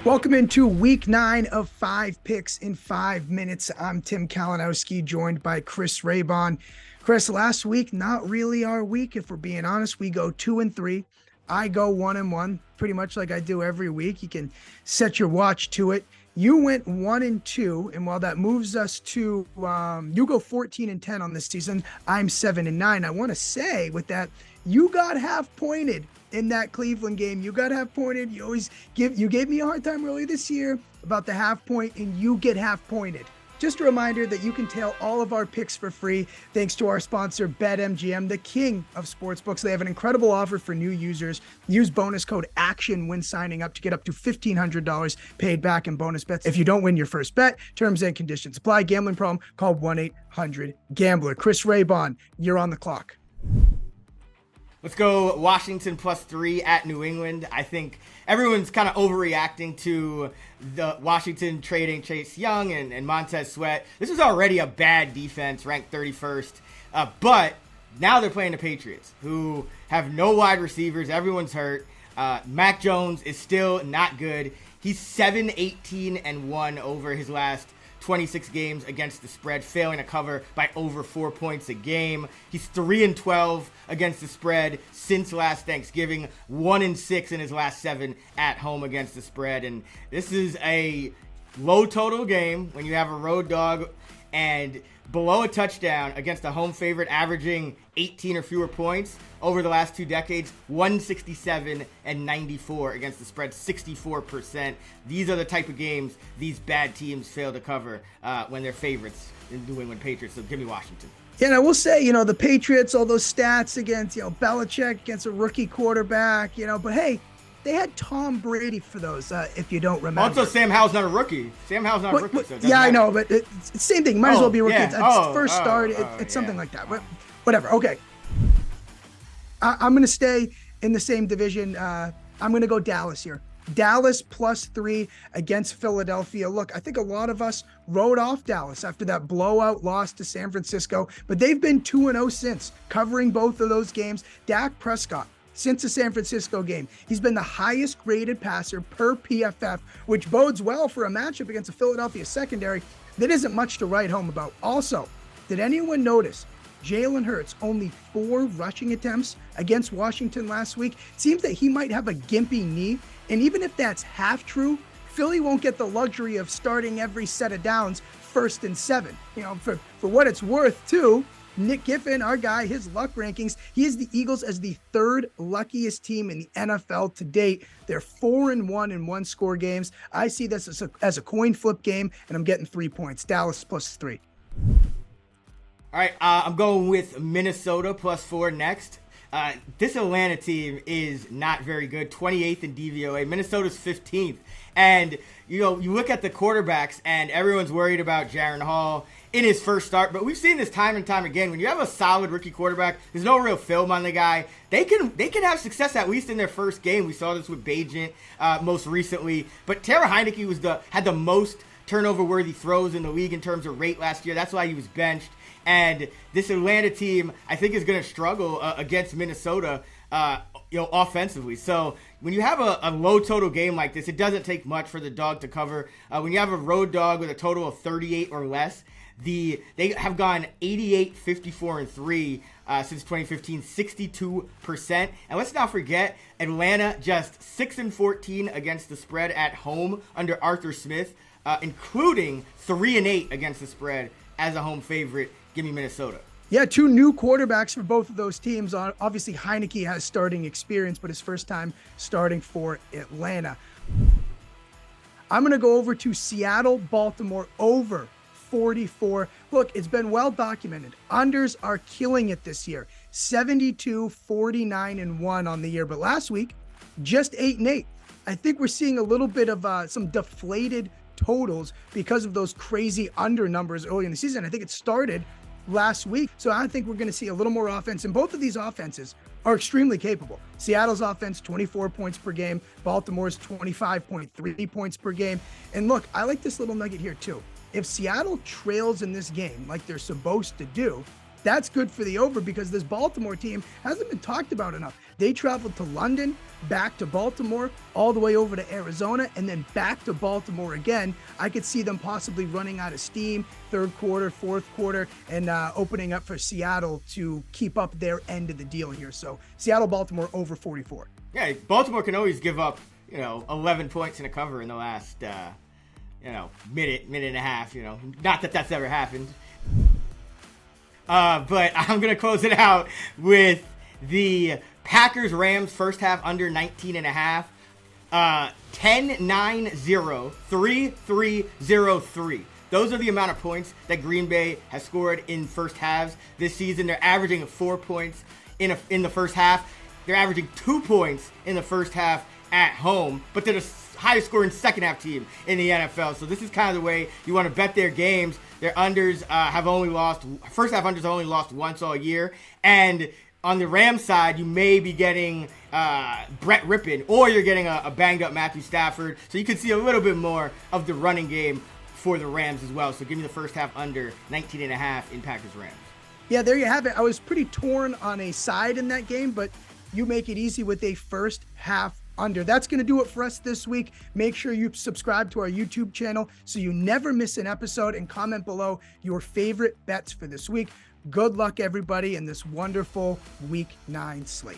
Welcome into week 9 of 5 picks in 5 minutes. I'm Tim Kalinowski, joined by Chris Raybon. Chris, last week, not really our week. If we're being honest, we go 2-3. I go 1-1, pretty much like I do every week. You can set your watch to it. You went 1-2, and while that moves us to, you go 14-10 on this season. I'm 7-9. I want to say with that, you got half pointed in that Cleveland game. You got half pointed. You gave me a hard time earlier this year about the half point, and you get half pointed. Just a reminder that you can tail all of our picks for free thanks to our sponsor, BetMGM, the king of sportsbooks. They have an incredible offer for new users. Use bonus code ACTION when signing up to get up to $1,500 paid back in bonus bets if you don't win your first bet. Terms and conditions apply. Gambling problem? Call 1-800-GAMBLER. Chris Raybon, you're on the clock. Let's go Washington +3 at New England. I think everyone's kind of overreacting to the Washington trading Chase Young and Montez Sweat. This was already a bad defense, ranked 31st. But now they're playing the Patriots, who have no wide receivers. Everyone's hurt. Mac Jones is still not good. He's 7-18-1 over his last 26 games against the spread, failing to cover by over 4 points a game. He's 3-12 against the spread since last Thanksgiving, 1-6 in his last 7 at home against the spread. And this is a low total game when you have a road dog and below a touchdown against a home favorite averaging 18 or fewer points over the last 2 decades, 167 and 94 against the spread, 64%. These are the type of games these bad teams fail to cover when they're favorites in New England Patriots. So give me Washington. Yeah, and I will say, the Patriots, all those stats against, Belichick against a rookie quarterback, but hey, they had Tom Brady for those, if you don't remember. Also, Sam Howell's not a rookie. Sam Howell's not a rookie. So yeah, I know, but it's the same thing. Might as well be a rookie. Yeah. It's first start. It's something like that. Whatever. Okay. I'm going to stay in the same division. I'm going to go Dallas here. Dallas +3 against Philadelphia. Look, I think a lot of us wrote off Dallas after that blowout loss to San Francisco, but they've been 2-0 since, covering both of those games. Dak Prescott, since the San Francisco game, he's been the highest graded passer per PFF, which bodes well for a matchup against the Philadelphia secondary that isn't much to write home about. Also, did anyone notice Jalen Hurts only 4 rushing attempts against Washington last week? It seems that he might have a gimpy knee, and even if that's half true, Philly won't get the luxury of starting every set of downs 1st and 7. For what it's worth too, Nick Giffen, our guy, his luck rankings, he has the Eagles as the 3rd luckiest team in the NFL to date. They're 4-1 in one-score games. I see this as a coin flip game, and I'm getting 3 points. Dallas +3. All right, I'm going with Minnesota +4 next. This Atlanta team is not very good, 28th in DVOA. Minnesota's 15th. And, you look at the quarterbacks, and everyone's worried about Jaron Hall in his first start. But we've seen this time and time again. When you have a solid rookie quarterback, there's no real film on the guy. They can have success at least in their first game. We saw this with Bajent most recently. But Taylor Heineke had the most turnover-worthy throws in the league in terms of rate last year. That's why he was benched. And this Atlanta team, I think, is going to struggle against Minnesota, offensively. So when you have a low total game like this, it doesn't take much for the dog to cover. When you have a road dog with a total of 38 or less, they have gone 88, 54, and 3 since 2015, 62%. And let's not forget, Atlanta just 6-14 against the spread at home under Arthur Smith, including 3-8 against the spread as a home favorite. Give me Minnesota. Yeah, 2 new quarterbacks for both of those teams. Obviously, Heineke has starting experience, but his first time starting for Atlanta. I'm going to go over to Seattle, Baltimore, over 44. Look, it's been well documented. Unders are killing it this year. 72, 49-1 on the year. But last week, just 8-8. I think we're seeing a little bit of some deflated totals because of those crazy under numbers early in the season. I think it started last week. So I think we're going to see a little more offense. And both of these offenses are extremely capable. Seattle's offense, 24 points per game. Baltimore's 25.3 points per game. And look, I like this little nugget here too. If Seattle trails in this game like they're supposed to do, That's good for the over because this Baltimore team hasn't been talked about enough. They traveled to London, back to Baltimore, all the way over to Arizona, and then back to Baltimore again. I could see them possibly running out of steam third quarter, fourth quarter, and opening up for Seattle to keep up their end of the deal here. So Seattle, Baltimore over 44. Yeah, Baltimore can always give up, 11 points in a cover in the last, minute and a half. Not that that's ever happened. But I'm going to close it out with the Packers-Rams first half under 19.5. 10-9-0, 3-3-0-3. Those are the amount of points that Green Bay has scored in first halves this season. They're averaging 4 points in the first half. They're averaging 2 points in the first half at home, but they're the highest scoring second half team in the NFL. So this is kind of the way you want to bet their games. Their unders first half unders have only lost once all year. And on the Rams side, you may be getting Brett Rippon, or you're getting a banged up Matthew Stafford. So you could see a little bit more of the running game for the Rams as well. So give me the first half under 19.5 in Packers-Rams. Yeah, there you have it. I was pretty torn on a side in that game, but you make it easy with a first half under. That's going to do it for us this week. Make sure you subscribe to our YouTube channel so you never miss an episode, and comment below your favorite bets for this week. Good luck, everybody, in this wonderful Week 9 slate.